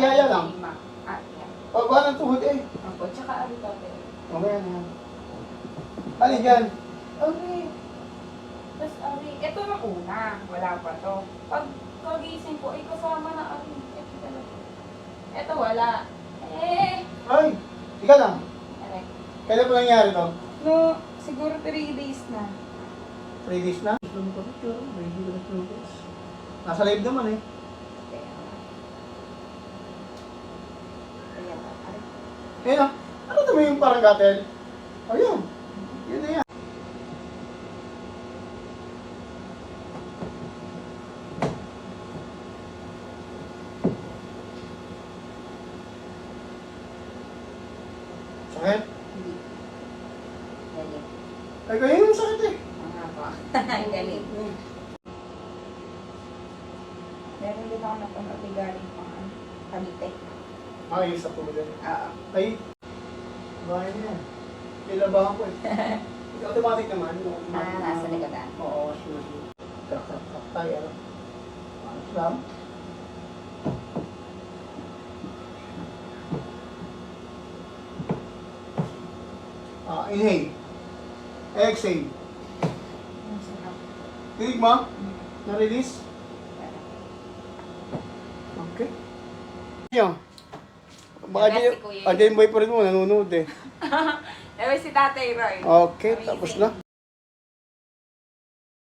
Tihaya lang. Yan. Pagba ng tuhod eh. Opo, tsaka ano to? Mamaya na yan. Alin yan? Okay. Tapos, ito na una. Wala pa to. Pag kagising ko, ay kasama na ari. Ito talaga. Ito wala. Ay, ika lang. Aray. Kailan pa nangyari to? No, siguro 3 days na. 3 days na? Nasa live naman eh. Ayan. Aray. Ayun ah. Ano ito mo yung parang gatel? Ayun. Yun na yan. Sakit? Hindi. Galing. Ay, kayo yung sakit eh. Mga pa. Galing. Meron din ako napanood galing pang Cavite. Ayos sa tulad. Oo. Ay, bahay niya. Nilabahan ko eh. Automatic naman. Nasa likadan. Oo, sure. Krak tayo. Ano lang? Inhale. Exhale. Ang sarap. Tinig mo? Na-release? Okay. Yan. Baka Kasi kuya. andyan yung boyfriend mo, nanonood eh. Si Tatay Roy. Okay, tapos na.